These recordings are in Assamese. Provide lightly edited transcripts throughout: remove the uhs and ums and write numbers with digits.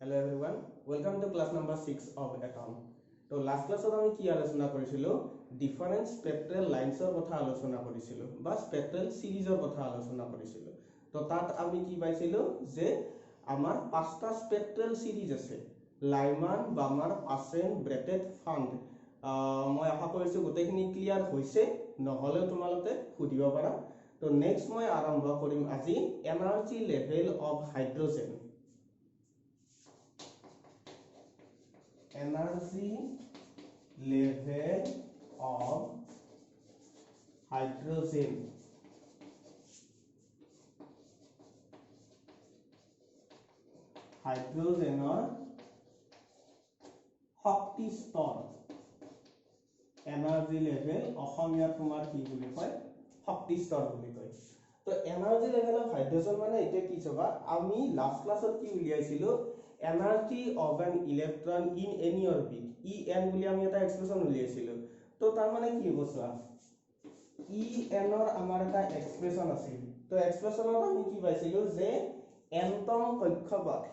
Hello everyone, welcome to class number 6 of Atom. So last class আমি কি আলোচনা কৰিছিলো ডিফাৰেন্ট স্পেক্ট্ৰাল লাইনসৰ কথা আলোচনা কৰিছিলো বা স্পেক্ট্ৰাল সিৰিজৰ কথা আলোচনা কৰিছিলো তো তাত আমি কি পাইছিলো যে আমাৰ পাঁচটা স্পেক্ট্ৰাল সিৰিজ আছে লাইমান বামাৰ পাসেন ব্ৰেকেট ফান্ড মই আশা কৰিছো গোটেইখিনি ক্লিয়াৰ হৈছে নহলে তোমালোকে সুধিব পাৰা তো নেক্সট মই আৰম্ভ কৰিম আজি energy level of hydrogen energy level of hydrogen hydrogenor শক্তি স্তৰ energy level অসমীয়া তোমাৰ কি বুলি কয় শক্তি স্তৰ বুলি কয় তো energy level of hydrogen মানে এটা কি চাবা আমি লাস্ট ক্লাছত কি উলিয়াইছিলো energy of an electron in any orbit en বুলি আমি এটা এক্সপ্ৰেছন উলিয়াইছিলো তো তাৰ মানে কি বসা en ৰ আমাৰ এটা এক্সপ্ৰেছন আছিল তো এক্সপ্ৰেছনত আমি কি পাইছিলো যে nতম কক্ষপথ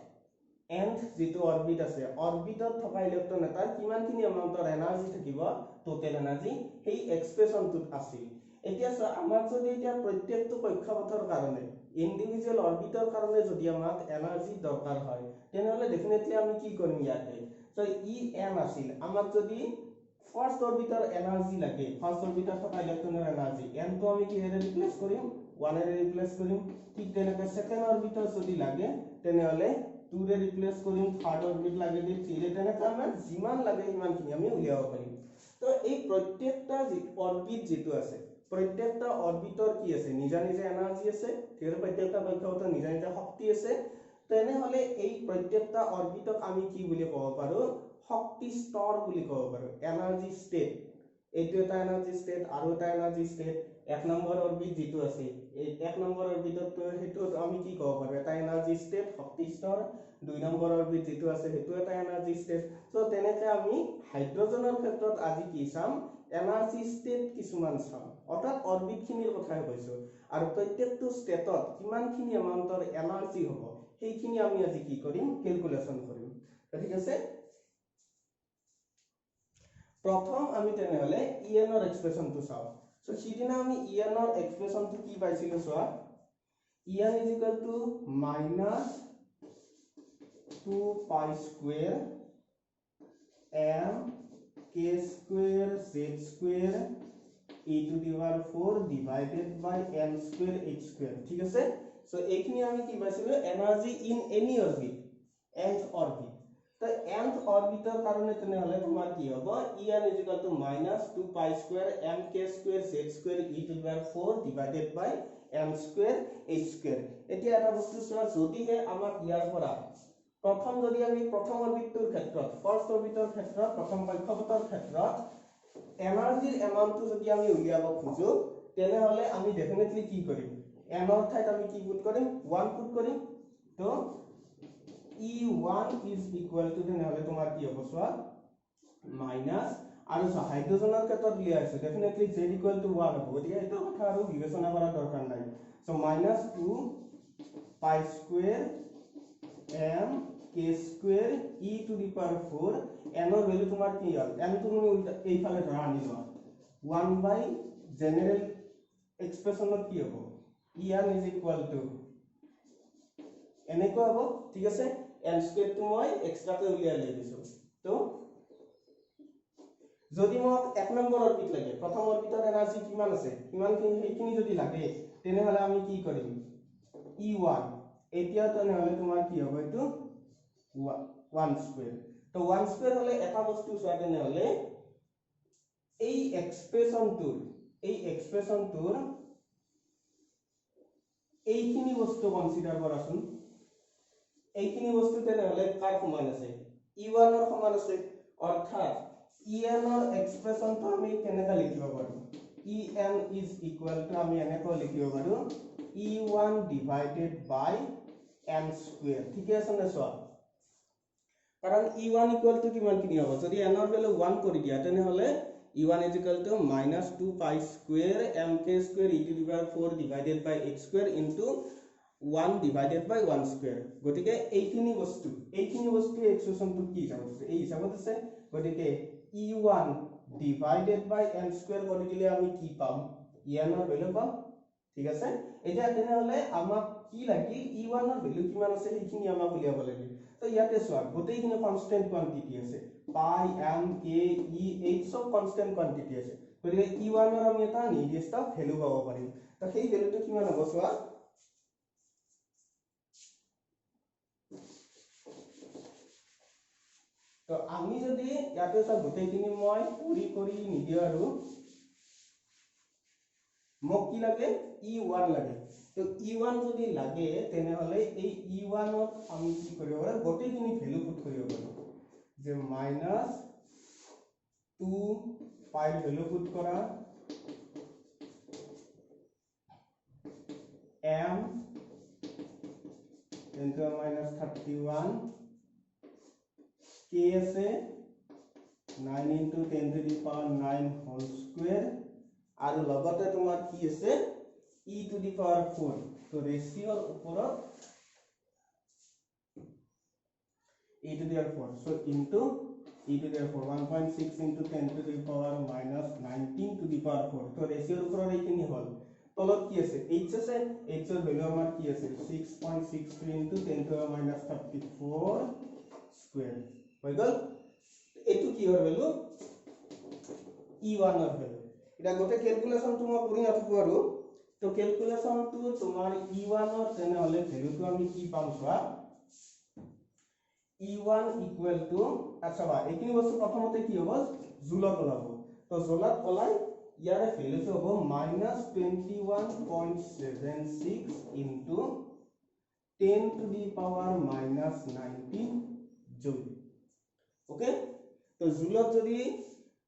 nth যেটো অৰবিট আছে অৰবিটত থকা ইলেক্ট্ৰন এটা কিমানখিনি এমাউন্টৰ এনাৰ্জি থাকিব টোটাল এনাৰ্জি সেই এক্সপ্ৰেছনটোত আছিল এতিয়া আমাক যদি এতিয়া প্ৰত্যেকটো কক্ষপথৰ কাৰণে ইন্ডিভিজুয়াল অৰবিটৰ কাৰণে যদি আমাক এনাৰ্জি দৰকাৰ হয় তেনেহলে ডেফিনেটলি আমি কি কৰিম ইয়াতে সো en আছিল আমাক যদি ফাৰ্স্ট অৰবিটৰ এনাৰ্জি লাগে ফাৰ্স্ট অৰবিটৰ থকা ইলেক্ট্ৰনৰ এনাৰ্জি n তো আমি কিহেৰে ৰিপ্লেস কৰিম 1 এৰে ৰিপ্লেস কৰিম ঠিক তেনেকৈ সেকেন্ড অৰবিটৰ যদি লাগে তেনেহলে 2 ৰে ৰিপ্লেস কৰিম থাৰ্ড অৰবিট লাগে দি 3 ৰে তেনেকৈ আমাৰ যিমান লাগে সিমানখিনি আমি উলিয়াব পাৰিম তো এই প্ৰত্যেকটা অৰবিট যেটো আছে প্ৰত্যেকটা অৰবিটৰ কি আছে নিজা নিজা এনাৰ্জি আছে তেৰ প্ৰত্যেকটা কক্ষপথৰ নিজা নিজা শক্তি আছে তেনেহলে এই প্ৰত্যেকটা অৰবিটক আমি কি বুলি ক'ব পাৰো শক্তি স্তৰ বুলি ক'ব পাৰো এনাৰ্জি স্টেট এইটো এটা এনাৰ্জি স্টেট আৰু এটা এনাৰ্জি স্টেট এক নম্বৰ অৰবিট যেটো আছে এই এক নম্বৰ অৰবিটত হেতু আমি কি ক'ব পাৰো এটা এনাৰ্জি স্টেট শক্তি স্তৰ দুই নম্বৰ অৰবিট যেটো আছে হেতু এটা এনাৰ্জি স্টেট সো তেনেকৈ আমি হাইড্ৰোজেনৰ ক্ষেত্ৰত আজি কি চাম এনাৰ্জি স্টেট কিছুমান চাম অৰ্থাৎ অৰবিট খিনিৰ কথাই কৈছো আৰু প্ৰত্যেকটো স্টেটত কিমানখিনি এমাউন্টৰ এনাৰ্জি হ'ব সেইখিনি আমি আজি কি কৰিম ক্যালকুলেশন কৰিম ঠিক আছে প্ৰথম আমি তেনেহলে en ৰ এক্সপ্ৰেছনটো চাও সো সিদিনা আমি en ৰ এক্সপ্ৰেছনটো কি পাইছিলো সোৱা en -2 pi square m k square z square e to the power 4 divided by m square h square ঠিক আছে সো এইখিনি আমি কি পাইছিলো energy in any orbit nth orbit তো nth অৰবিটৰ কাৰণে তেনেহলে তোমাৰ কি হ'ব en -2 pi square m k square z square e to the power 4 divided by m square h square এতিয়া এটা বস্তু চোৱা যদিহে আমাক ইয়াৰ পৰা প্ৰথম যদি আমি প্ৰথম অৰবিটৰ ক্ষেত্ৰত ফাৰ্স্ট অৰবিটৰ ক্ষেত্ৰত প্ৰথম কক্ষপথৰ ক্ষেত্ৰত এনাৰ্জিৰ এমাউন্টটো যদি আমি উলিয়াব খুজো তেনেহলে আমি ডেফিনেটলি কি কৰিম n ৰ ঠাইত আমি কি পুট কৰিম 1 পুট কৰিম তো e1 is equal to তেনেহলে তোমাৰ কি হ'ব সোৱা মাইনাস আৰু হাইড্ৰোজেনৰ ক্ষেত্ৰত লিয়াইছো ডেফিনেটলি z equal to 1 হ'ব গতিকে এটা কথা আৰু বিবেচনা কৰা দৰকাৰ নাই so -2 pi square m k square e to the power 4 n ৰ ভ্যালু তোমাৰ কি হ'ল n তুমি এইফালে ধৰা আনিলো 1 by জেনাৰেল এক্সপ্ৰেছনত কি হ'ব en is equal to এনেকুৱা হ'ব ঠিক আছে n স্কয়াৰ টো মই এক্সট্ৰাকে উলিয়াই লৈ দিছো তো যদি মোক এক নম্বৰ অৰবিট লাগে প্ৰথম অৰবিটৰ এনাৰ্জি কিমান আছে কিমানখিনি সেইখিনি যদি লাগে তেনেহলে আমি কি কৰিম e1 এতিয়া তেনেহলে তোমাৰ কি হ'ব এটো 1 স্কয়াৰ তো 1 স্কয়াৰ হলে এটা বস্তু চোৱা তেনেহলে এই এক্সপ্ৰেছনটোৰ এইখিনি বস্তু কনসিডাৰ কৰাচোন এইখিনি বস্তু তেনেহলে কাৰ সমান আছে e1 ৰ সমান আছে অৰ্থাৎ en ৰ এক্সপ্ৰেছনটো আমি কেনেকৈ লিখিব পাৰো en is equal to আমি এনেকৈ লিখিব পাৰো e1 divided by m square ঠিক আছে না সোৱা কাৰণ e1 equal to কিমান কিনি হ'ব যদি n ৰ ভ্যালু 1 কৰি দিয়া তেনেহলে e1 is equal to -2 pi square mk square e to the power 4 divided by h square into 1 divided by 1 square গটিকে এইখিনি বস্তু এক্সপ্ৰেছনটো কি যাব এই হিচাপত আছে গটিকে e1 divided by n square কৰি দিলে আমি কি পাম n ৰ ভ্যালু পাম ঠিক আছে এটা তেনে হলে আমাক কি লাগিল e1 ৰ ভ্যালু কিমান আছে সেইখিনি আমাক উলিয়াব লাগিল তো ইয়াতে সোৱা গটেইখিনি কনস্ট্যান্ট কোয়ান্টিটি আছে পাই m k e h সব কনস্ট্যান্ট কোয়ান্টিটি আছে গতিকে e1 ৰ আমি এটা নিৰ্দিষ্ট ভ্যালু পাব পাৰিম তো সেই ভ্যালুটো কিমান হ'ব সোৱা তো আমি যদি ইয়াতে সব গটেইখিনি মই কৰি নিদিও আৰু মোক কি লাগে e1 লাগে তো e1 যদি লাগে তেনে হলে এই e1 ত আমি কি কৰিব পাৰো গটেইখিনি ভ্যালু পুট কৰিব পাৰো যে -2 পাই ভ্যালু পুট কৰা m into -31 k আছে 9 into 10 to the power 9 whole square আৰু লগতে তোমাৰ কি আছে e to the power 4 তো ৰেশিওৰ ওপৰত e to the power 4 so into e to the power 1.6 into 10 to the power -19 to the power 4 তো ৰেশিওৰ ওপৰত এইখিনি হল তলত কি আছে h আছে h ৰ ভ্যালু আমাৰ কি আছে 6.63 into 10 to the power -34 square হৈ গল এটো কি হৰ ভ্যালু e1 ৰ ভ্যালু এটা গটে ক্যালকুলেশন তুমি কৰি আঠু আৰু তো ক্যালকুলেশন টু তোমাৰ e1 ৰ তেনে হলে ভ্যালুটো আমি কি পাম সোৱা e1 ইকুৱেল টু আচ্ছা বা এইখিনি বস্তু প্ৰথমতে কি হ'ব জুলত ওলাব তো জুলত ওলাই ইয়াৰে ভ্যালুটো হ'ব -21.76 into 10 to the power -19 জুল ওকে তো জুলত যদি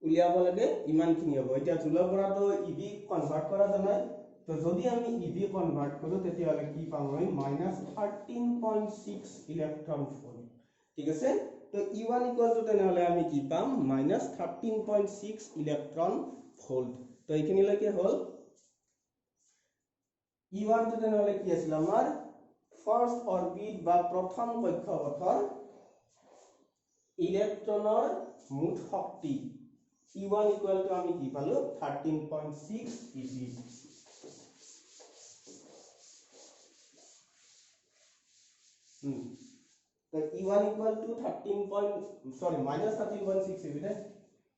উলিয়াব লাগে ইমান খিনি হ'ব এটা জুলৰ পৰা তো ইভি কনভাৰ্ট কৰা জানাই তো যদি আমি ইভি কনভাৰ্ট কৰো তেতিয়া হলে কি পাম আমি -13.6 ইলেক্ট্ৰন ভোল্ট ঠিক আছে তো e1 ইকুয়াল টু তেনে হলে আমি কি পাম -13.6 ইলেক্ট্ৰন ভোল্ট তো এইখিনি লৈকে হল e1 টু তেনে হলে কি আছিল আমাৰ ফাৰ্স্ট অৰবিট বা প্ৰথম কক্ষপথৰ ইলেক্ট্ৰনৰ মুঠ শক্তি e1 equal to আমি কি পালো 13.6 eV তো e1 equal to -13.6 eV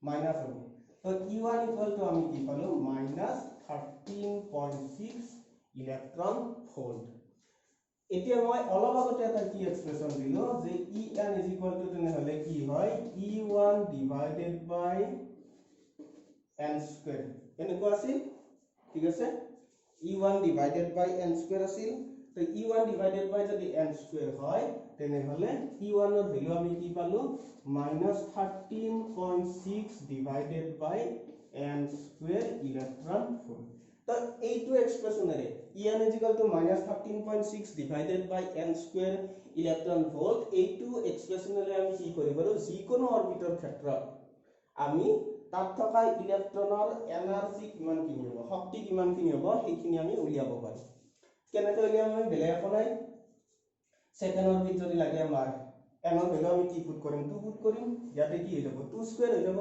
minus হ'ব তো e1 equal to আমি কি পালো -13.6 ইলেক্ট্ৰন ভোল্ট এতিয়া মই অলপ আগতে এটা কি এক্সপ্ৰেছন দিলো যে en is equal to তেনে হলে কি হয় e1 divided by n square এনেকুৱা আছিল ঠিক আছে e1 divided by n square আছিল তো e1 divided by যদি n square হয় তেনে হলে e1 ৰ ভ্যালু আমি কি পালো -13.6 divided by n square electron volt তো এইটো এক্সপ্ৰেছনেৰে en is equal to -13.6 divided by n square electron volt এইটো এক্সপ্ৰেছনেৰে আমি কি কৰিব পাৰো যিকোনো অৰবিটৰ ক্ষেত্ৰত আমি তাত থকা ইলেক্ট্ৰনৰ এনাৰ্জি কিমান কিনি হ'ব শক্তি কিমান কিনি হ'ব সেইখিনি আমি উলিয়াব পাৰো কেনেকৈ উলিয়াম আমি বেলেগ একো নাই সেকেন্ড অৰবিট যদি লাগে আমাৰ n ৰ ভ্যালু আমি কি পুট কৰিম 2 পুট কৰিম ইয়াতে কি হৈ যাব 2 স্কয়াৰ হৈ যাব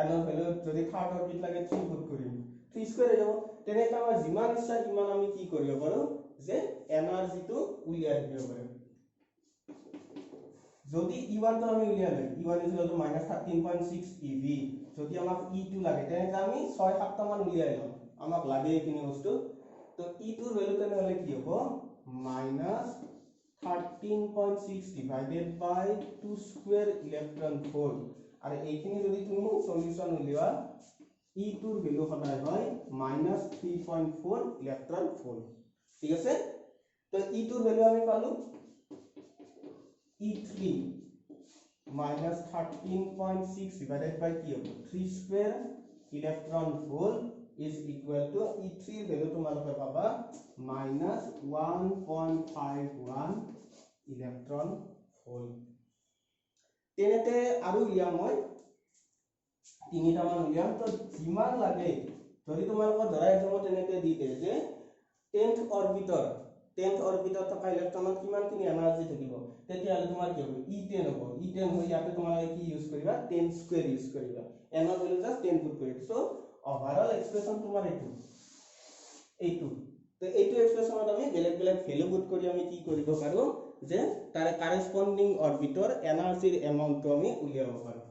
n ৰ ভ্যালু যদি থাৰ্ড অৰবিট লাগে 3 পুট কৰিম 3 স্কয়াৰ হৈ যাব তেনেকৈ আমাৰ যিমান ইচ্ছা কিমান আমি কি কৰিব পাৰো যে এনাৰ্জিটো উলিয়াই দিব পাৰিম যদি e1 তো আমি উলিয়ালে e1 is equal to -13.6 eV যদি আমাক e2 লাগে তেনে আমি 6-7 টা মান উলিয়াই লম আমাক লাগে এইখিনি বস্তু তো e2 ৰ ভ্যালু তেনে হলে কি হ'ব -13.6 divided by 2 square electron volt আৰু এইখিনি যদি তুমি সলিউশন উলিয়া e2 ৰ ভ্যালু সদায় হয় -3.4 ইলেক্ট্ৰন ভোল্ট ঠিক আছে তো e2 ৰ ভ্যালু আমি পালো E3 -13.6 divided by কি হ'ব 3 square electron volt is equal to E3 value তোমালোকে পাবা -1.51 electron volt তেনেতে আৰু ইয়া মই তিনিটা মান উলিয়াম তো যিমান লাগে যদি তোমালোকৰ ধৰা এজমত তেনেতে দি দে যে 10th 10th অৰবিটত থকা ইলেক্ট্ৰনত কিমানখিনি এনাৰ্জি থাকিব তেতিয়ালে তোমাৰ কি হ'ব E10 হ'ব E10 হৈ ইয়াতে তোমালোকে কি ইউজ কৰিবা 10 স্কয়াৰ ইউজ কৰিবা এনৰ ভ্যালু জাস্ট 10 পুট কৰিবা সো ওভাৰঅল এক্সপ্ৰেছন তোমাৰ এইটো তো এইটো এক্সপ্ৰেছনত আমি বেলেগ বেলেগ ভ্যালু পুট কৰি আমি কি কৰিব পাৰো যে তাৰে কাৰেসপন্ডিং অৰবিটৰ এনাৰ্জিৰ এমাউন্টটো আমি উলিয়াব পাৰো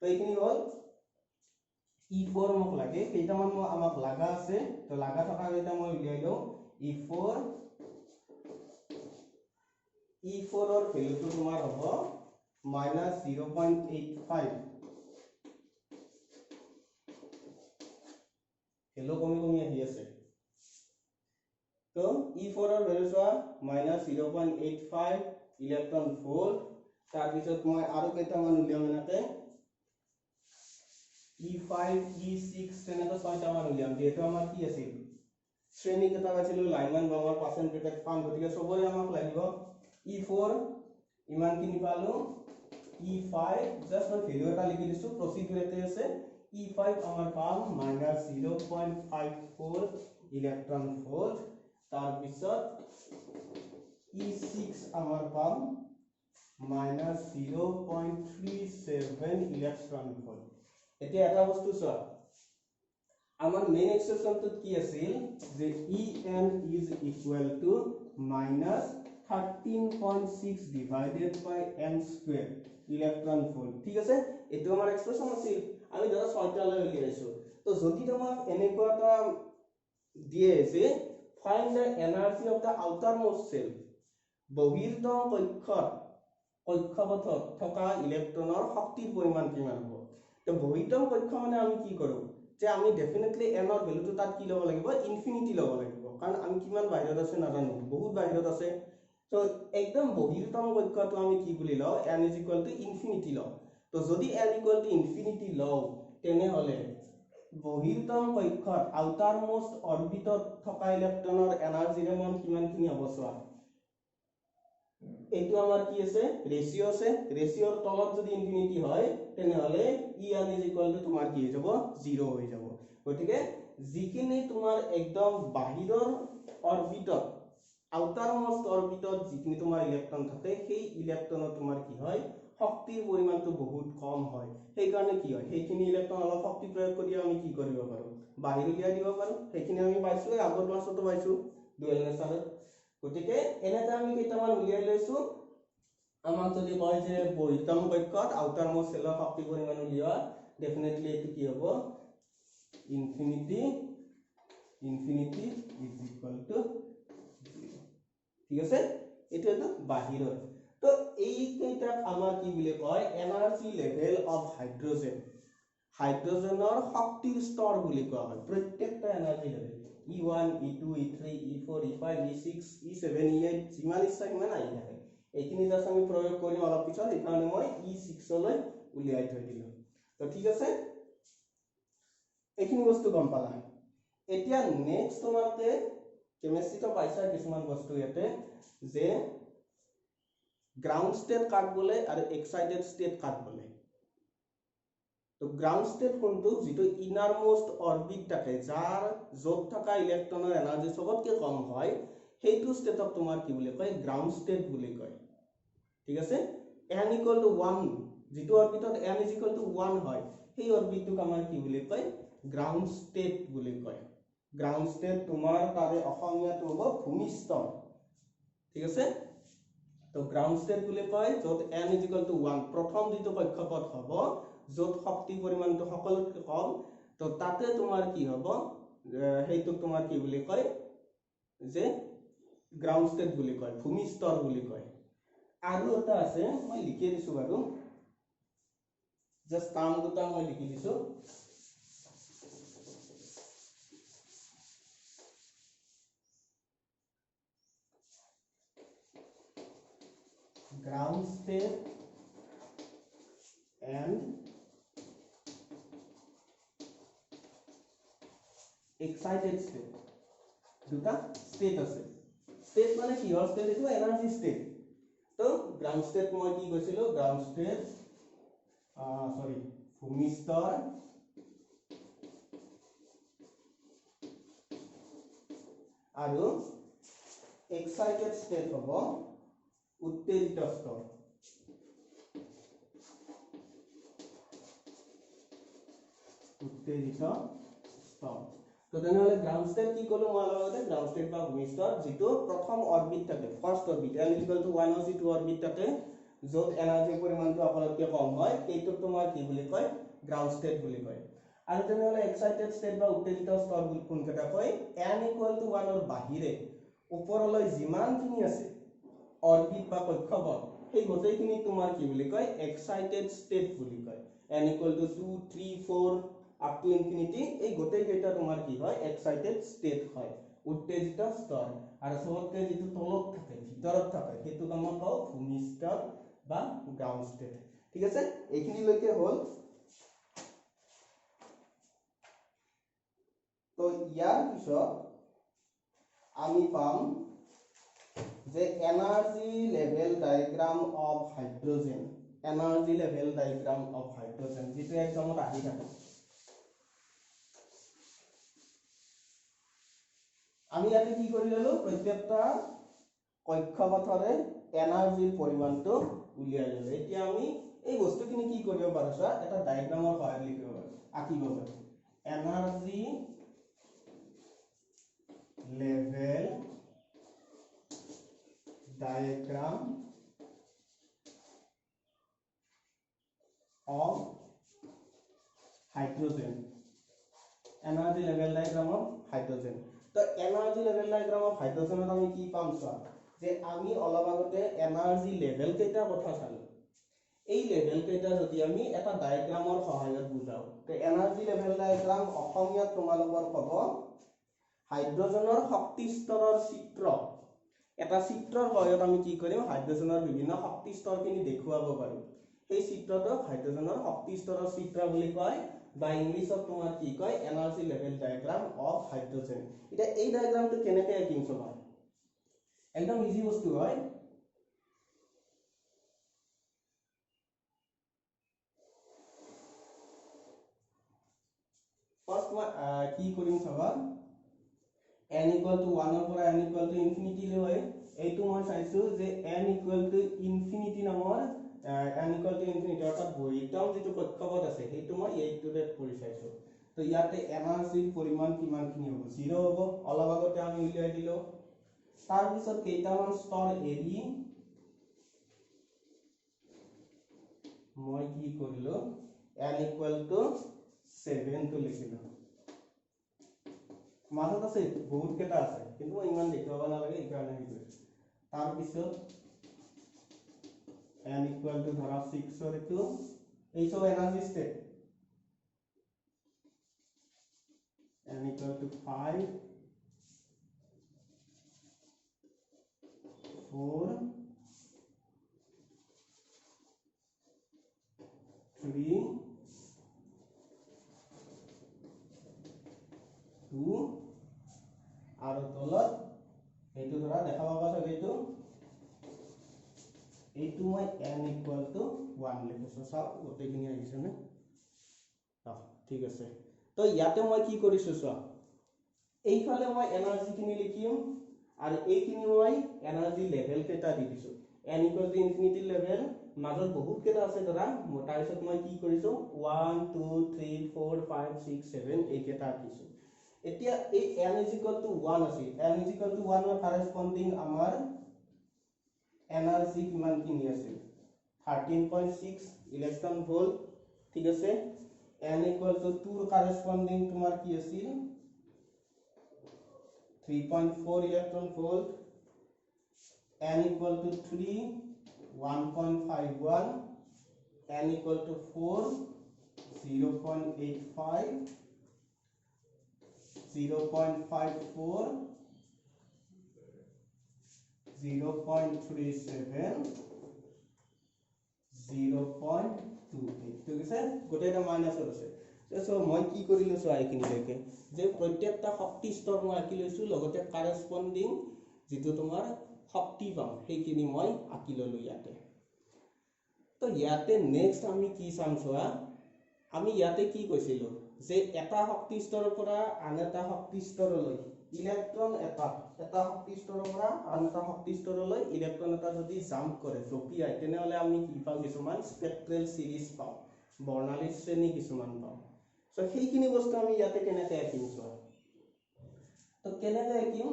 তো এইখিনি হ'ল E4 মোক লাগে কেইটামান আমাক লাগা আছে তো লাগা থকা কেইটা মই উলিয়াই লওঁ E4 ৰ ভ্যালুটো তোমাৰ হ'ব -0.85 হেলো কমি আহি আছে তো E4 ৰ ভ্যালু চোৱা -0.85 ইলেক্ট্ৰন ভোল্ট তাৰ পিছত মই আৰু কেইটামান উলিয়াম এনেকে E5 E6 তেনেকৈ ছয়টামান উলিয়াম যেহেতু আমাৰ কি আছিল শ্ৰেণী কেইটা আছিল লাইনমান বামৰ পাৰ্চেন্টেজ পাম গতিকে সবৰে আমাক লাগিব E4 ইমান কিনি পালো E5 জাস্ট মই ভ্যালু এটা লিখি দিছো প্ৰসিডিউৰ এতে আছে E5 আমাৰ পাম -0.54 ইলেক্ট্ৰন ভোল্ট তাৰ পিছত E6 আমাৰ পাম -0.37 ইলেক্ট্ৰন ভোল্ট এতিয়া এটা বস্তু চোৱা আমাৰ মেইন এক্সপ্ৰেছনটো কি আছিল যে En is equal to -13.6 divided by n square electron volt ঠিক আছে এটো আমাৰ এক্সপ্ৰেছন আছিল আমি ধৰা 6টা লৈ উলিয়াইছো তো যদি তোমাক এনেকুৱা এটা দিয়ে যে find the energy of the outermost cell বহিৰ্তম কক্ষপথত থকা ইলেক্ট্ৰনৰ শক্তিৰ পৰিমাণ কিমান হ'ব তো বহিৰ্তম কক্ষ মানে আমি কি কৰো যে আমি ডেফিনেটলি n ৰ ভ্যালুটো তাত কি ল'ব লাগিব ইনফিনিটি ল'ব লাগিব কাৰণ আমি কিমান বাহিৰত আছে নাজানো বহুত বাহিৰত আছে তো একদম বহিৰ্তম কক্ষটো আমি কি বুলি লও n = ইনফিনিটি লও তো যদি n = ইনফিনিটি লও তেনে হলে বহিৰ্তম কক্ষত আউটাৰমোস্ট অৰবিটত থকা ইলেক্ট্ৰনৰ এনাৰ্জিৰ এমাউন্ট কিমানখিনি হ'ব চোৱা এইটো আমাৰ কি আছে ৰেশিও আছে ৰেশিওৰ তলত যদি ইনফিনিটি হয় তেনে হলে En = তোমাৰ কি হৈ যাব 0 হৈ যাব গতিকে যিখিনি তোমাৰ একদম বাহিৰৰ অৰবিটত আউটাৰমোস্ট অৰবিটত যিখিনি তোমাৰ ইলেক্ট্ৰন থাকে সেই ইলেক্ট্ৰনৰ তোমাৰ কি হয় শক্তিৰ পৰিমাণটো বহুত কম হয় সেই কাৰণে কি হয় সেইখিনি ইলেক্ট্ৰন অলপ শক্তি প্ৰয়োগ কৰি আমি কি কৰিব পাৰো বাহিৰ উলিয়াই দিব পাৰো সেইখিনি আমি পাইছো আগৰ ক্লাছতো পাইছো ডুৱেল নেচাৰত গতিকে এনেটা আমি কেইটামান উলিয়াই লৈছো আমাক যদি কয় যে বহিৰ্তম কক্ষত আউটাৰমোস্ট সেলৰ শক্তি পৰিমাণ উলিওৱা ডেফিনেটলি এটো কি হ'ব ইনফিনিটি is equal to 0 ঠিক আছে এটো এটা বাহিৰৰ তো এই কেইটাক আমাৰ কি বুলি কয় এনাৰ্জি লেভেল অফ হাইড্ৰোজেনৰ শক্তিৰ স্তৰ বুলি কোৱা হয় প্ৰত্যেকটা energy level E1 E2 E3 E4 E5 E6 E7 E8 যিমান ইচ্ছা সিমান আহি থাকে এইখিনি জাস্ট আমি প্ৰয়োগ কৰিম অলপ পিছত এইকাৰণে মই E6 লৈ উলিয়াই থৈ দিলো তো ঠিক আছে এইখিনি বস্তু গম পালা এতিয়া নেক্সট তোমাতে কেমিষ্ট্ৰিটো পাইছা কিছুমান বস্তু ইয়াতে যে গ্ৰাউন্ড ষ্টেট কাক বোলে আৰু এক্সাইটেড ষ্টেট কাক বোলে তো গ্ৰাউন্ড ষ্টেট কোনটো যেটো ইনাৰমোস্ট অৰবিট থাকে যাৰ যত থকা ইলেক্ট্ৰনৰ এনাৰ্জি সবতকে কম হয় সেইটো ষ্টেটক তোমাৰ কি বুলি কয় গ্ৰাউন্ড ষ্টেট বুলি কয় ঠিক আছে n = 1 যেটো অৰবিটত n = 1 হয় সেই অৰবিটটোক আমাৰ কি বুলি কয় গ্ৰাউন্ড ষ্টেট বুলি কয় গ্ৰাউন্ড ষ্টেট তোমাৰ তাৰে অসমীয়াটো হ'ব ভূমিস্তৰ ঠিক আছে তো গ্ৰাউন্ড ষ্টেট বুলি কয় যত n = 1 প্ৰথম যেটো কক্ষপথ হ'ব যত শক্তি পৰিমাণটো সকলোতকৈ কম তো তাতে তোমাৰ কি হ'ব হেইটো তোমাৰ কি বুলি কয় যে গ্ৰাউন্ড ষ্টেট বুলি কয় ভূমিস্তৰ বুলি কয় আৰু এটা আছে মই লিখি দিছো বাৰু জাস্ট টাৰ্ম দুটা মই লিখি দিছো ground state and excited state দুটা state আছে state মানে কি হয় state এটো এনার্জি state তো ground state মই কি কৈছিলো ground state ভূমিস্তৰ আৰু excited state হবো উত্তেজিত স্তৰ উত্তেজিত স্তৰ তো তেনেহলে গ্ৰাউণ্ড ষ্টেট কি কলো মই লগতে গ্ৰাউণ্ড ষ্টেট বা ভূমি স্তৰ যেটো প্ৰথম অৰবিট থাকে first orbit n = 1 or 2 orbit থাকে যত এনাৰ্জি পৰিমাণটো অপৰতকৈ কম হয় এইটো তোমাৰ কি বুলি কয় গ্ৰাউণ্ড ষ্টেট বুলি কয় আৰু তেনেহলে এক্সাইটেড ষ্টেট বা উত্তেজিত স্তৰ বুলি কোনকেইটা কয় n = 1 ৰ বাহিৰে ওপৰলৈ যিমানখিনি আছে অৰবিট বা কক্ষপথ এই গোটেইখিনি তোমাৰ কি বুলি কয় এক্সাইটেড ষ্টেট বুলি কয় n = 2 3 4 up to infinity এই গোটেই কেইটা তোমাৰ কি হয় এক্সাইটেড ষ্টেট হয় উত্তেজিত স্তৰ আৰু সবতকৈ যেটো তলত থাকে ভিতৰত থাকে হেতু আমাৰ কও ভূমি স্তৰ বা গ্ৰাউণ্ড ষ্টেট ঠিক আছে এইখিনি লৈকে হল তো ইয়াৰ পিছত আমি পাম যে energy level diagram of hydrogen energy level diagram of hydrogen যেটো একদমত আহি থাকে আমি ইয়াতে কি কৰি ললো প্ৰত্যেকটা কক্ষপথৰে এনাৰ্জিৰ পৰিমাণটো উলিয়াই ললো এতিয়া আমি এই বস্তুখিনি কি কৰিব পাৰো স্যাৰ এটা ডায়াগ্ৰামৰ সহায়ত লিখিব পাৰো আঁকিব পাৰো energy level diagram of hydrogen energy level diagram of hydrogen তো energy level diagram of hydrogen আমি কি পাম স্যার যে আমি অলপ আগতে এনাৰ্জি লেভেল কেইটা কথা চালো এই লেভেল কেইটা যদি আমি এটা ডায়াগ্ৰামৰ সহায়ত বুজাও তো এনাৰ্জি লেভেল ডায়াগ্ৰাম অসমীয়াত তোমালোকৰ কব হাইড্ৰোজেনৰ শক্তি স্তৰৰ চিত্ৰ এটা চিত্ৰৰ সহায়ত আমি কি কৰিম হাইড্ৰোজেনৰ বিভিন্ন শক্তি স্তৰখিনি দেখুৱাব পাৰো এই চিত্ৰটো হাইড্ৰোজেনৰ শক্তি স্তৰৰ চিত্ৰ বুলি কয় বা ইংলিছত তোমাৰ কি কয় energy level diagram of hydrogen এটা এই ডায়াগ্ৰামটো কেনেকৈ আঁকিম চাবা একদম ইজি বস্তু হয় ফাৰ্স্ট মই কি কৰিম চাবা n = 1 ৰ পৰা n = infinity লৈ এইটো মই চাইছো যে n = infinity নামৰ n = infinity অৰ্থাৎ বহিতম যেটো কক্ষপথ আছে সেইটো মই এইটোৰে কৰি চাইছো তো ইয়াতে এনাৰ্জিৰ পৰিমাণ কিমানখিনি হ'ব 0 হ'ব অলপ আগতে আমি উলিয়াই দিলো তাৰ পিছত কেইটামান স্তৰ এৰি মই কি কৰিলো n = 7 টো লিখিলো মাজত আছে বহুত কেটা আছে কিন্তু মই ইমান দেখুৱাব নালাগে এই কাৰণে কি কৰিছো তাৰ পিছত n = ধৰা 6 ৰ এটো এই সব এনাৰ্জি ষ্টেট n = 5 4 3 2 আৰু তলত এইটো ধৰা দেখা পাবা চাগে এইটো মই n = 1 লিখিছো চাও গোটেইখিনি আহিছে নে ঠিক আছে তো ইয়াতে মই কি কৰিছো চোৱা এইফালে মই এনাৰ্জিখিনি লিখিম আৰু এইখিনি মই এনাৰ্জি লেভেল কেটা দি দিছো n = infinity লেভেল মাজত বহুত কেটা আছে ধৰা তাৰ পিছত মই কি কৰিছো 1 2 3 4 5 6 7 এই কেটা আঁকিছো এতিয়া এই n = 1 আছে n = 1 ৰ কৰেসপন্ডিং আমাৰ এনাৰ্জি কিমানখিনি আছে 13.6 ইলেক্ট্ৰন ভোল্ট ঠিক আছে n = 2 ৰ কৰেসপন্ডিং তোমাৰ কি আছিল 3.4 ইলেক্ট্ৰন ভোল্ট n = 3 1.51 n = 4 0.85 0.54 0.37 0.28 ঠিক আছে গোটেইটা মাইনাসত আছে সো মই কি কৰিলো সো আইখিনি লৈকে যে প্ৰত্যেকটা শক্তি স্তৰ মই আঁকি লৈছো লগতে কৰেসপন্ডিং যেটো তোমাৰ শক্তি পাম সেইখিনি মই আঁকি ললো ইয়াতে তো ইয়াতে নেক্সট আমি কি চাম সোৱা আমি ইয়াতে কি কৈছিলো যে এটা শক্তি স্তৰৰ পৰা আন এটা শক্তি স্তৰলৈ ইলেক্ট্ৰন এটা শক্তি স্তৰৰ পৰা আন এটা শক্তি স্তৰলৈ ইলেক্ট্ৰন এটা যদি জাম্প কৰে জঁপিয়াই তেনেহলে আমি কি পাওঁ কিছুমান স্পেক্ট্ৰেল সিৰিজ পাওঁ বৰ্ণালী শ্ৰেণী কিছুমান পাওঁ সো সেইখিনি বস্তু আমি ইয়াতে কেনেকৈ আঁকিম চোৱা তো কেনেকৈ আঁকিম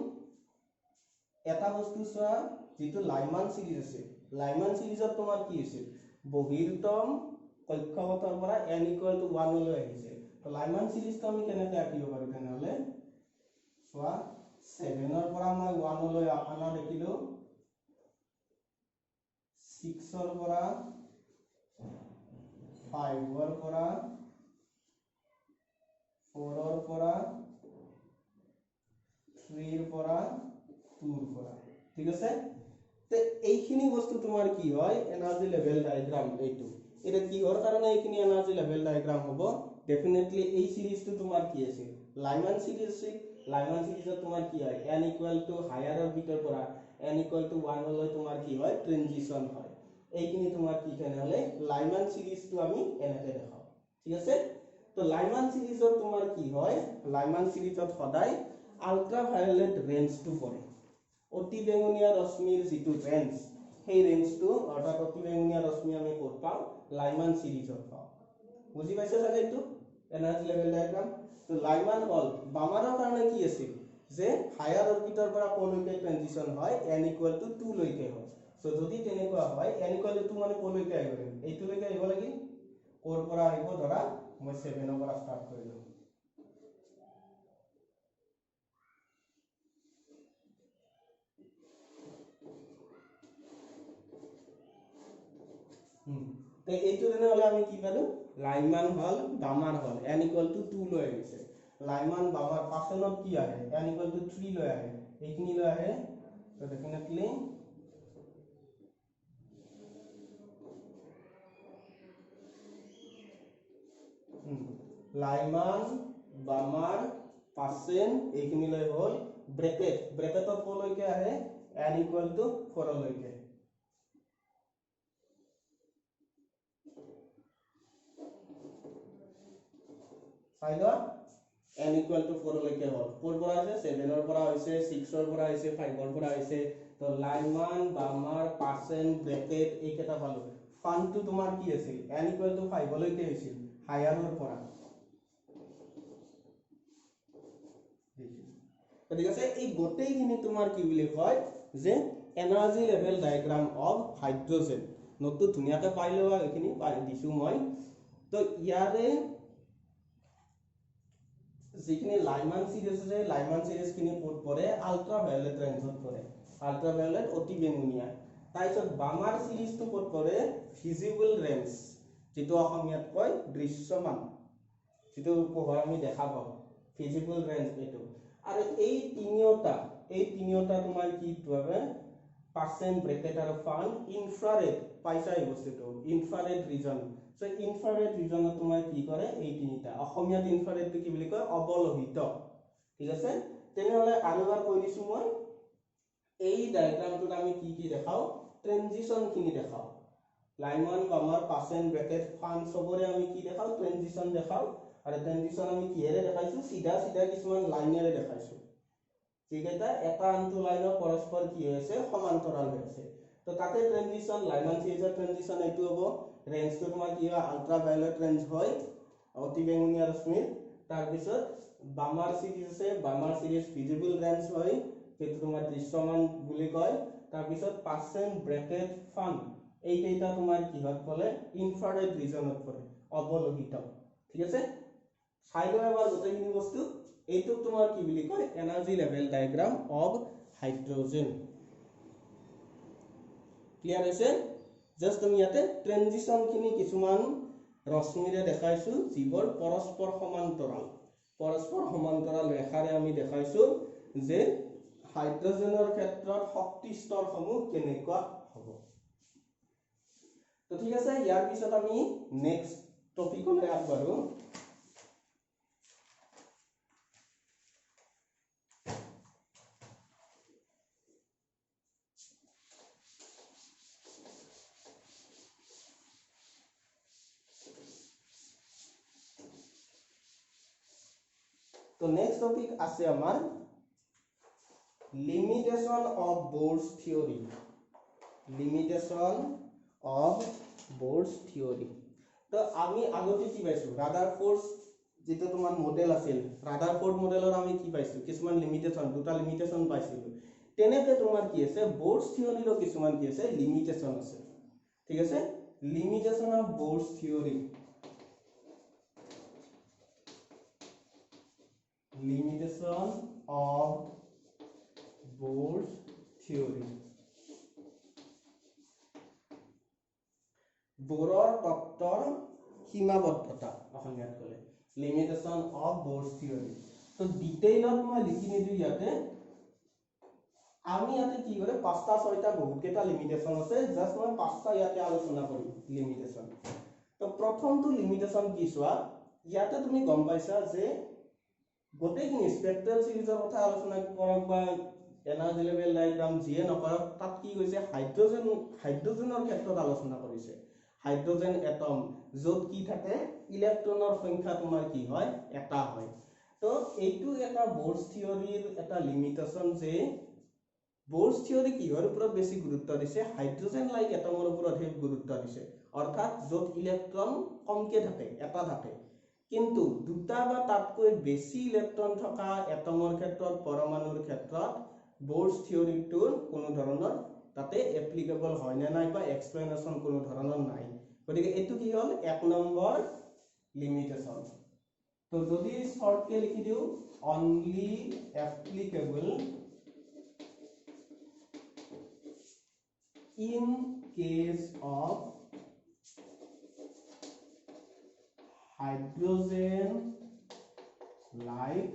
এটা বস্তু চোৱা যেটো লাইমান সিৰিজ আছে লাইমান সিৰিজত তোমাৰ কি আছিল বহিৰ্তম কক্ষপথৰ পৰা n = 1 লৈ আহিছে তো লাইমান সিৰিজটো আমি কেনেকৈ আঁকিব পাৰো তেনেহলে চোৱা 7 ৰ পৰা মই 1 লৈ আনা দেখিলো 6 ৰ পৰা 5 ৰ পৰা 4 ৰ পৰা 3 ৰ পৰা 2 ৰ পৰা ঠিক আছে তে এইখিনি বস্তু তোমাৰ কি হয় এনাৰ্জি লেভেল ডায়াগ্ৰাম এইটো এটা কিহৰ কাৰণে এইখিনি এনাৰ্জি লেভেল ডায়াগ্ৰাম হ'ব ডেফিনেটলি এই সিৰিজটো তোমাৰ কি আছে লাইমান সিৰিজ আছে লাইমান সিৰিজত তোমাৰ কি হয় n = হায়াৰ অৰবিটৰ পৰা n = 1 লৈ তোমাৰ কি হয় ট্ৰানজিশন হয় এইখিনি তোমাৰ কি তেনেহলে লাইমান সিৰিজটো আমি এনেকৈ দেখাও ঠিক আছে তো লাইমান সিৰিজত তোমাৰ কি হয় লাইমান সিৰিজত সদায় আল্ট্ৰাভায়োলেট ৰেঞ্জটো পৰে অতি বেঙুনীয়া ৰশ্মিৰ যেটো ৰেঞ্জ সেই ৰেঞ্জটো অৰ্থাৎ অতি বেঙুনীয়া ৰশ্মি আমি ক'ত পাওঁ লাইমান সিৰিজত পাওঁ বুজি পাইছা চাগে এইটো এনাৰ্জি লেভেল ডায়াগ্ৰাম তো লাইমান হল বামাৰৰ কাৰণে কি আছিল যে হায়াৰ অৰবিটৰ পৰা কলৈকে ট্ৰানজিশন হয় n = 2 লৈকে হয় সো যদি তেনেকুৱা হয় n = 2 মানে কলৈকে আহিব এইটোলৈকে আহিব লাগি কোৰ পৰা আহিব ধৰা মই 7 ৰ পৰা স্টাৰ্ট কৰিলো তে এইটো তেনেহলে আমি কি পালো লাইমান হল বামাৰ হল n = 2 লৈ আহিছে লাইমান বামাৰ পাছনত কি আহে n = 3 লৈ আহে এইখিনি লৈ আহে তো ডেফিনেটলি লাইমান বামাৰ পাছেন এইখিনি লৈ হল ব্ৰেকেটত কলৈকে আহে n = 4 লৈকে চাইলো n = 4 লৈকে হল কোৰ পৰা আছে 7 ৰ পৰা হৈছে 6 ৰ পৰা হৈছে 5 ৰ পৰা হৈছে তো লাইমান বামাৰ পাছেন ব্ৰেকেট এইকেইটা পালো ফানটো তোমাৰ কি আছিল n = 5 লৈকে হৈছিল হায়াৰৰ পৰা ঠিক আছে এই গোটেইখিনি তোমাৰ কি বুলি কয় যে energy level diagram of hydrogen নতু ধুনিয়াকৈ পাই লবা এইখিনি দিছো মই তো ইয়াৰে যিখিনি লাইমান সিৰিজ আছে লাইমান সিৰিজ কিনি কোড পৰে আল্ট্ৰাভায়োলেট ৰেঞ্জত পৰে আল্ট্ৰাভায়োলেট অতি বেঙুনীয়া তাৰপিছত বামাৰ সিৰিজটো কোড পৰে ভিজিবল ৰেঞ্জ যেটো অসমীয়াত কয় দৃশ্যমান যেটো পোহৰ আমি দেখা পাওঁ ভিজিবল ৰেঞ্জ এটো আৰু এই তিনিওটা তোমাৰ কি পাবে পাছেন ব্ৰেকেট আৰু ফান ইনফ্ৰাৰেড পাইছা এই বস্তুটো ইনফ্ৰাৰেড ৰিজন সো ইনফ্ৰাৰেড ৰিজনত তোমাৰ কি কৰে এই তিনিটা অসমীয়াত ইনফ্ৰাৰেডটো কি বুলি কয় অবলোহিত ঠিক আছে তেনেহলে আৰু এবাৰ কৈ দিছো মই এই ডায়াগ্ৰামটোত আমি কি দেখাও ট্ৰানজিশন খিনি দেখাও লাইমান বামাৰ পাছেন ব্ৰেকেট ফান সবৰে আমি কি দেখাও ট্ৰানজিশন দেখাও আৰু ট্ৰানজিশন আমি কিহেৰে দেখাইছো সিধা কিছুমান লাইনেৰে দেখাইছো ঠিক আছে এটা আনটো লাইনৰ পৰস্পৰ কি হৈছে সমান্তৰাল হৈছে তো তাতে ট্ৰানজিশন লাইমান সিৰিজৰ ট্ৰানজিশন এইটো হ'ব ৰেঞ্জটো তোমাৰ কি হয় আল্ট্ৰাভায়োলেট ৰেঞ্জ হয় অতি বেঙুনীয়া ৰশ্মিৰ তাৰ পিছত বামাৰ সিৰিজ আছে বামাৰ সিৰিজ ভিজিবল ৰেঞ্জ হয় যেটো তোমাৰ দৃশ্যমান বুলি কয় তাৰ পিছত পাছেন ব্ৰেকেট ফান এইকেইটা তোমাৰ কিহত পৰে ইনফ্ৰাৰেড ৰিজনত পৰে অবলোহিত ঠিক আছে চাই লোৱা এবাৰ গোটেইখিনি বস্তু এইটো তোমাৰ কি বুলি কয় energy level diagram of hydrogen clear হৈছে জাস্ট তুমি ইয়াতে ট্ৰানজিশন খিনি কিছুমান ৰশ্মিৰে দেখাইছো যিবোৰ পৰস্পৰ সমান্তৰাল ৰেখাৰে আমি দেখাইছো যে হাইড্ৰোজেনৰ ক্ষেত্ৰত শক্তি স্তৰসমূহ কেনেকুৱা হ'ব তো ঠিক আছে ইয়াৰ পিছত আমি নেক্সট টপিকলৈ আগবাঢ়ো তো নেক্সট টপিক আছে আমাৰ Limitation of Bohr's theory. Limitation of Bohr's theory. तो आमी आगते की पाइছো रादारफोर्ड जेतो तुमान मॉडल আছিল रादारफोर्ड मॉडेलर आमी की पाइছো किछुमान लिमिटेशन दुटा लिमिटेशन पाइছিলো तेनेते तुमार की আছে बोर्स थियोरीरो किछुमान की আছে लिमिटेशन আছে ठीक আছে limitation of Bohr's theory limitation of Bohr's theory बोरर तत्वर सीमाबद्धता अखनियात कले लिमिटेशन ऑफ बोर्स थियोरी तो डिटेलत मैं लिखि निदु याते आमी याते की करे पांचटा छयटा बहुत केटा लिमिटेशन আছে जस्ट मैं पांचटा याते आलोचना करिम लिमिटेशन तो प्रथम तो लिमिटेशन की सोआ याते तुमी गम पाइसा जे गोटेखिनि स्पेक्ट्रल सिरीजर কথা आलोचना करक बा एनार्जी लेवल डायग्राम जिए नकरक तात की কৈছে हाइड्रोजनर क्षेत्रत आलोचना करिছে हाइड्रोजन एटम जोत की থাকে ইলেক্ট্ৰনৰ সংখ্যা তোমাৰ কি হয় এটা হয় তো এইটো এটা बोर्स থিওৰিৰ এটা লিমিটেশন যে बोर्स থিওৰি কিহৰ ওপৰত বেছি গুৰুত্ব দিছে হাইড্ৰোজেন লাইক এটমৰ ওপৰত হে গুৰুত্ব দিছে অৰ্থাৎ जोत ইলেক্ট্ৰন কমকে থাকে এটা থাকে কিন্তু দুটা বা তাতকৈ বেছি ইলেক্ট্ৰন থকা এটমৰ ক্ষেত্ৰত পৰমাণুৰ ক্ষেত্ৰত बोर्स থিওৰিটোৰ কোনো ধৰণৰ তাতে এপ্লিকেবল হয় না নাই বা এক্সপ্লেনেশন কোনো ধৰণৰ নাই গতিকে এটো কি হল এক নম্বৰ লিমিটেশন তো যদি শর্ট কে লিখি দিও only applicable in case of hydrogen like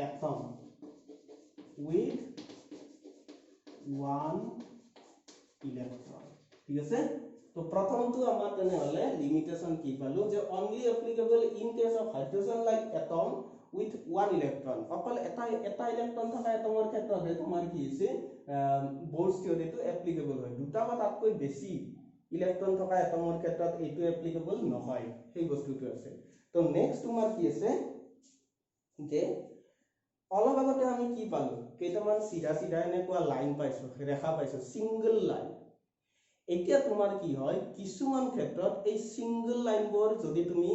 atom with one electron ঠিক আছে তো প্রথম তো আমার তেনে হলে লিমিটেশন কি পালো যে only applicable in case of hydrogen like atom with one electron অকল এটা ইলেক্ট্রন থকা এটমৰ ক্ষেত্ৰত তোমাৰ কি হৈছে बोर्स থিওৰিটো এপ্লিকেবল হয় দুটা বা তাতকৈ বেছি ইলেক্ট্ৰন থকা এটমৰ ক্ষেত্ৰত এইটো এপ্লিকেবল নহয় সেই বস্তুটো আছে তো নেক্সট তোমাৰ কি আছে যে অলপ আগতে আমি কি পালো কেইটামান সিধা সিধা এনেকুৱা লাইন পাইছো ৰেখা পাইছো সিঙ্গল লাইন এতিয়া তোমাৰ কি হয় কিছুমান ক্ষেত্ৰত এই সিঙ্গল লাইনবোৰ যদি তুমি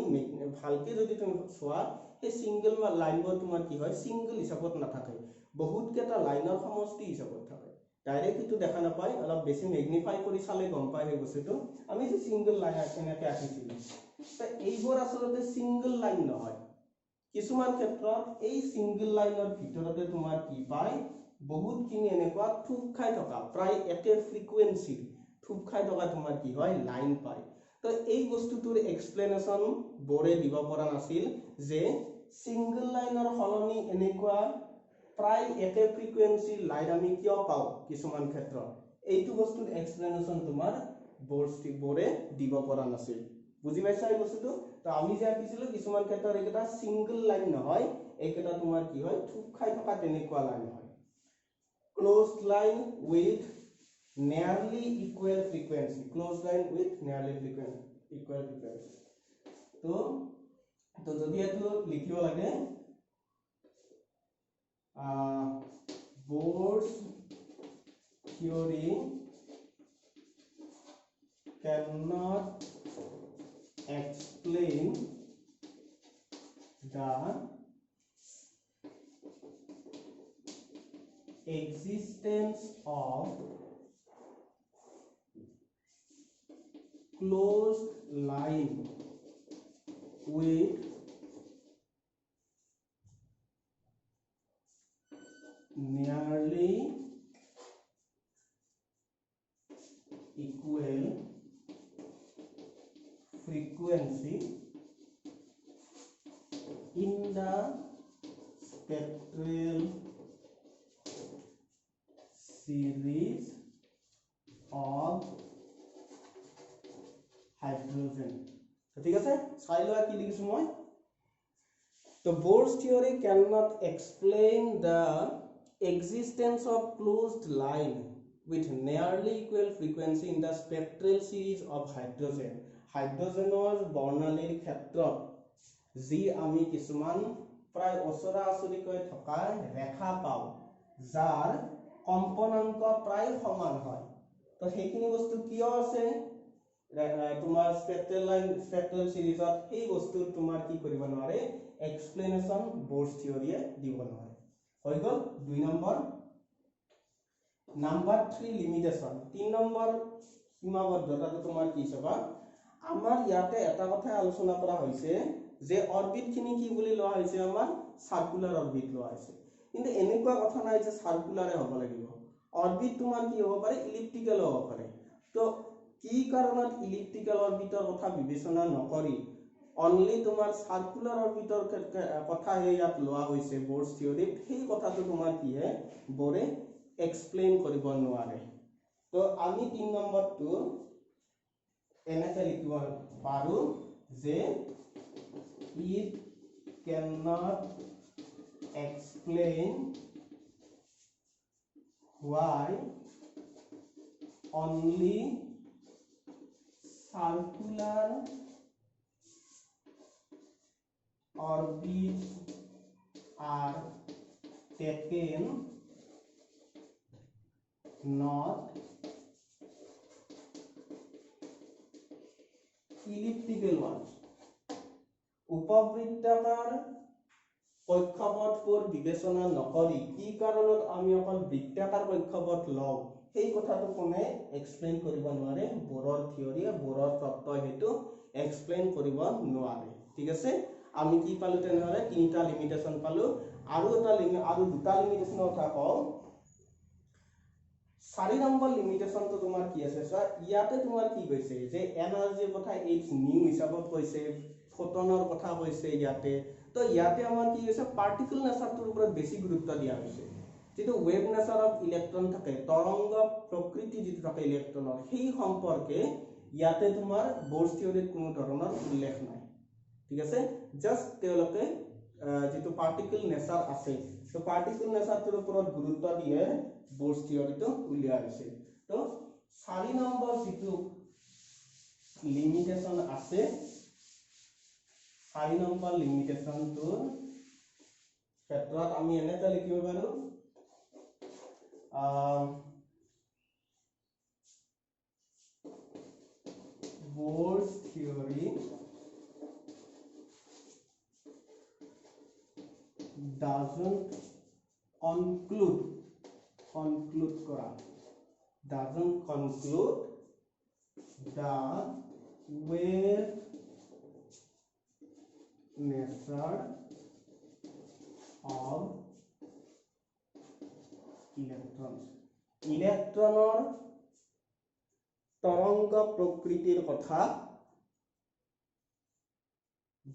ভালকে যদি তুমি চোৱা এই সিঙ্গল লাইনবোৰ তোমাৰ কি হয় সিঙ্গল হিচাপত নাথাকে বহুত কেটা লাইনৰ সমষ্টি হিচাপত থাকে ডাইৰেক্ট ইটো দেখা নাপায় অলপ বেছি ম্যাগনিফাই কৰি চালে গম পায় এই বস্তুটো আমি যে সিঙ্গল লাইন এনেকৈ আঁকিছিলো তো এইবোৰ আসলে সিঙ্গল লাইন নহয় কিছুমান ক্ষেত্ৰত এই সিঙ্গল লাইনৰ ভিতৰতে তোমাৰ কি পায় বহুত কিনি এনেকুৱা থুপ খাই থকা প্ৰায় একে ফ্ৰিকুৱেন্সি থুপ খাই থকা তোমাৰ কি হয় লাইন পায় তো এই বস্তুটোৰ এক্সপ্লেনেশন বৰে দিব পৰা নাছিল যে সিঙ্গল লাইনৰ হলনি এনেকুৱা প্ৰায় একে ফ্ৰিকুৱেন্সি লাইন আমি কিয় পাও কিছুমান ক্ষেত্ৰত এইটো বস্তুৰ এক্সপ্লেনেশন তোমাৰ বৰে দিব পৰা নাছিল বুজি পাইছা এই বস্তুটো তো আমি যে আঁকিছিলো কিছুমান ক্ষেত্ৰত এটা সিঙ্গল লাইন নহয় এইটা তোমাৰ কি হয় থুপ খাই থকা তেনেকুৱা লাইন হয় closed line with nearly equal frequency closed line with nearly equal frequency तो যদি এটো লিখিব লাগে Bohr's theory cannot explain the existence of closed line with nearly equal frequency in the spectral series of hydrogen तो ठीक है চাই লোৱা কি লিখিছো মই तो Bohr's theory cannot explain the existence of closed line with nearly equal frequency in the spectral series of hydrogen hydrogenৰ বৰ্ণালীৰ ক্ষেত্ৰত যি আমি কিছুমান প্ৰায় ওচৰা ওচৰিকৈ থকা ৰেখা পাও যাৰ কম্পনাঙ্ক প্ৰায় সমান হয় তো সেইখিনি বস্তু কিয় আছে তোমাৰ স্পেক্ট্ৰেল সিৰিজত সেই বস্তু তোমাৰ কি কৰিব নোৱাৰে এক্সপ্লেনেশ্যন ব'ৰ্ছ থিওৰিয়ে দিব নোৱাৰে হৈ গ'ল 2 নম্বৰ নাম্বাৰ 3 লিমিটেশন 3 নম্বৰ সীমাবদ্ধতাটো তোমাৰ কি চাবা আমাৰ ইয়াতে এটা কথা আলোচনা কৰা হৈছে যে অৰবিট খিনি কি বুলি লোৱা হৈছে আমাৰ সাৰ্কুলাৰ অৰবিট লোৱা হৈছে কিন্তু এনেকুৱা কথা নাই যে সাৰ্কুলাৰে হ'ব লাগিব অৰবিট তোমাৰ কি হ'ব পাৰে ইলিপ্টিকেল হ'ব পাৰে তো কি কাৰণত ইলিপ্টিকেল অৰবিটৰ কথা বিবেচনা নকৰি অনলি তোমাৰ সাৰ্কুলাৰ অৰবিটৰ কথা ইয়াত লোৱা হৈছে ব'ৰ্ছ থিওৰিত সেই কথাটো তোমাৰ কি হে বৰে एक्सप्लेन কৰিব নোৱাৰে তো আমি 3 নম্বৰটো এনেকৈ লিখিব পাৰো যে it cannot explain why only circular orbits are taken not elliptical ones উপবৃত্তাকাৰ কক্ষপথবোৰ বিবেচনা নকৰি কি কাৰণত আমি অকল বৃত্তাকাৰ কক্ষপথ লওঁ সেই কথাটো কোনে এক্সপ্লেইন কৰিব নোৱাৰে বৰৰ থিওৰিয়ে বৰৰ তত্ত্বই হেতু এক্সপ্লেইন কৰিব নোৱাৰে ঠিক আছে আমি কি পালো তেনেহলে তিনিটা লিমিটেশন পালো আৰু দুটা লিমিটেশনৰ কথা কওঁ 4 নম্বৰ লিমিটেশনটো তোমাৰ কি আছে স্যাৰ ইয়াতে তোমাৰ কি কৈছে যে এনাৰ্জিৰ কথা h নিউ হিচাপত কৈছে ফটনৰ কথা কৈছে ইয়াতে তো ইয়াতে আমাৰ কি হৈছে পাৰ্টিকল নেচাৰটোৰ ওপৰত বেছি গুৰুত্ব দিয়া হৈছে যেটো ওয়েভ নেচাৰ অফ ইলেক্ট্ৰন থাকে তৰংগ প্ৰকৃতি যেটো থাকে ইলেক্ট্ৰনৰ সেই সম্পৰ্কে ইয়াতে তোমাৰ ব'ৰ্ছ থিওৰিত কোনো ধৰণৰ উল্লেখ নাই ঠিক আছে জাস্ট তেওঁলোকে যেটো পাৰ্টিকল নেচাৰ আছে তো পাৰ্টিকল নেচাৰটোৰ ওপৰত গুৰুত্ব দিয়ে ব'ৰ্ছ থিওৰিটো উলিয়া হৈছে তো 4 নম্বৰ যেটো লিমিটেশন আছে 4 নম্বৰ লিমিটেশনটোৰ ক্ষেত্ৰত আমি এনেকৈ লিখিব পাৰো Bohr's theory doesn't conclude the wave nature of ইলেক্ট্ৰনৰ তৰংগ প্ৰকৃতিৰ কথা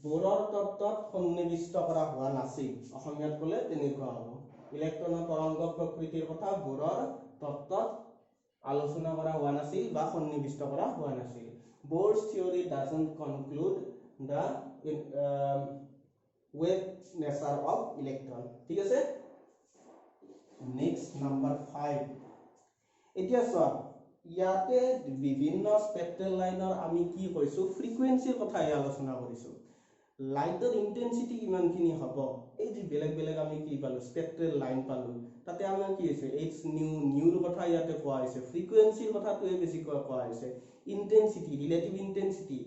বৰৰ তত্ত্বত সন্নিবিষ্ট কৰা হোৱা নাছিল অসমীয়াত ক'লে তেনেকুৱা হ'ব ইলেক্ট্ৰনৰ তৰংগ প্ৰকৃতিৰ কথা বৰৰ তত্ত্বত আলোচনা কৰা হোৱা নাছিল বা সন্নিবিষ্ট কৰা হোৱা নাছিল Bohr's theory doesn't conclude the wave nature of electron ঠিক আছে next number 5 এতিয়া চোৱা ইয়াতে বিভিন্ন স্পেক্ট্ৰেল লাইনৰ আমি কি কৈছো ফ্ৰিকুৱেন্সিৰ কথা আলোচনা কৰিছো লাইটৰ ইন্টেন্সিটি কিমানখিনি হ'ব এই যে বেলেগ বেলেগ আমি কি পালো স্পেক্ট্ৰেল লাইন পালো তাতে আমাৰ কি হৈছে h নিউৰ কথা ইয়াতে কোৱা হৈছে ফ্ৰিকুৱেন্সিৰ কথাটোৱে বেছি কোৱা হৈছে ইন্টেন্সিটি ৰিলেটিভ ইন্টেন্সিটি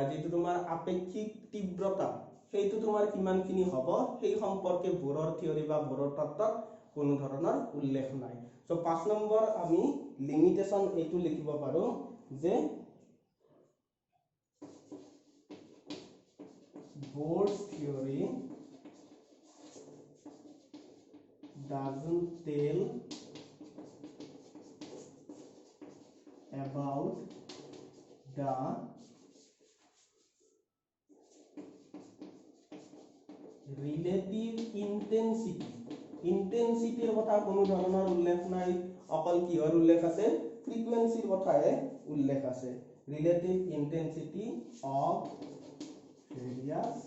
যেটো তোমাৰ আপেক্ষিক তীব্ৰতা সেইটো তোমাৰ কিমানখিনি হ'ব সেই সম্পৰ্কে বৰৰ থিওৰি বা বৰৰ তত্ত্বত কোনো ধৰণৰ উল্লেখ নাই সো 5 নম্বৰ আমি লিমিটেশন এটো লিখিব পাৰো যে Bohr's theory doesn't tell about the relative ইন্টেন্সিটিৰ কথা কোনো ধৰণৰ উল্লেখ নাই অকল কিহৰ উল্লেখ আছে ফ্ৰিকুৱেন্সিৰ কথাহে উল্লেখ আছে relative intensity of various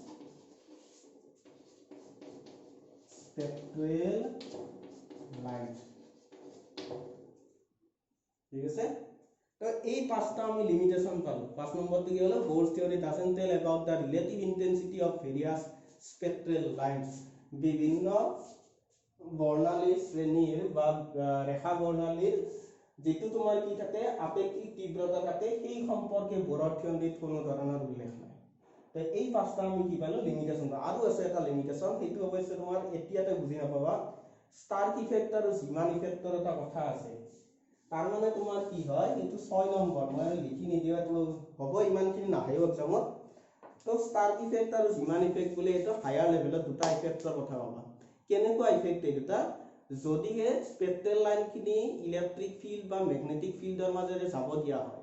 spectral lines ঠিক আছে তো এই পাঁচটা আমি লিমিটেশন পালো 5 নম্বৰটো কি হলো Bohr's theory doesn't tell about the relative intensity of various spectral lines বিভিন্ন বৰ্ণালীৰ শ্ৰেণীৰ বা ৰেখা বৰ্ণালীৰ যেটো তোমাৰ কি থাকে আপেক্ষিক তীব্ৰতা থাকে সেই সম্পৰ্কে বৰৰ থিয়ৰিত কোনো ধৰণৰ উল্লেখ নাই তো এই পাঁচটা আমি কি পালো লিমিটেশন আৰু আছে এটা লিমিটেশন সেইটো অৱশ্যে তোমাৰ এতিয়াতে বুজি নাপাবা স্টাৰ্ক ইফেক্ট আৰু জিমান ইফেক্টৰ এটা কথা আছে তাৰ মানে তোমাৰ কি হয় এইটো 6 নম্বৰ মই লিখি নিদিয়াটো হ'ব ইমানখিনি নাহেও এক্সামত তো স্টাৰ্ক ইফেক্ট আৰু জিমান ইফেক্ট বুলি এটা হায়াৰ লেভেলত দুটা ইফেক্টৰ কথা পাবা কেনেকুৱা ইফেক্ট এই দুটা যদিহে স্পেক্ট্ৰেল লাইনখিনি ইলেক্ট্ৰিক ফিল্ড বা ম্যাগনেটিক ফিল্ডৰ মাজেৰে যাব দিয়া হয়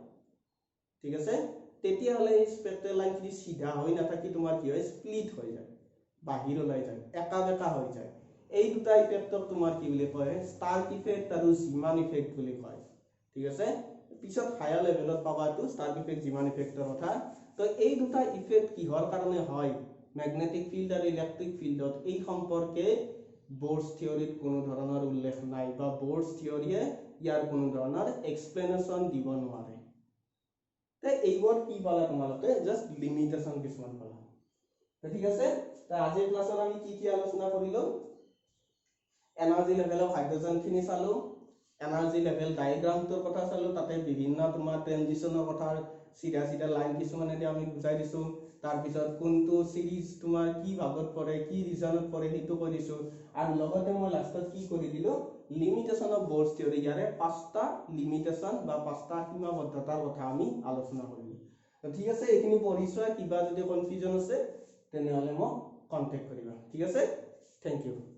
ঠিক আছে তেতিয়া হলে এই স্পেক্ট্ৰেল লাইনখিনি সিধা হৈ নাথাকি তোমাৰ কি হয় স্প্লিট হৈ যায় বাহিৰ ওলাই যায় একা বেকা হৈ যায় এই দুটা ইফেক্টক তোমাৰ কি বুলি কয় স্টাৰ্ক ইফেক্ট আৰু জিমান ইফেক্ট বুলি কয় ঠিক আছে পিছত হায়াৰ লেভেলত পাবা তো স্টাৰ্ক ইফেক্ট জিমান ইফেক্টৰ কথা তো এই দুটা ইফেক্ট কিহৰ কাৰণে হয় ম্যাগনেটিক ফিল্ড আৰু ইলেক্ট্ৰিক ফিল্ডত এই সম্পৰ্কে Bohr's থিওৰিত কোনো ধৰণৰ উল্লেখ নাই বা Bohr's থিওৰিয়ে ইয়াৰ কোনো ধৰণৰ এক্সপ্লেনেশন দিব নোৱাৰে তে এইবোৰ কি পালা তোমালোকে জাস্ট লিমিটেশন কিছুমান পালা ঠিক আছে তে আজিৰ ক্লাছত আমি কি আলোচনা কৰিলো এনাৰ্জি লেভেল অফ হাইড্ৰোজেন খিনি চালো এনাৰ্জি লেভেল ডায়াগ্ৰামটোৰ কথা চালো তাতে বিভিন্ন তোমাৰ ট্ৰানজিশনৰ কথা সিধা সিধা লাইন কিছুমানে আমি বুজাই দিছো তাৰ পিছত কোনটো সিৰিজ তোমাৰ কি ভাগত পৰে কি ৰিজনত পৰে হেতু কৈ দিছো আৰু লগতে মই লাষ্টত কি কৰি দিলো লিমিটেশন অফ Bohr's থিওৰি ইয়াৰে পাঁচটা লিমিটেশন বা পাঁচটা সীমাবদ্ধতাৰ কথা আমি আলোচনা কৰিলো ঠিক আছে এইখিনি পঢ়িছোৱা কিবা যদি কনফিউজন আছে তেনেহলে মোক কন্টাক্ট কৰিবা ঠিক আছে থ্যাংক ইউ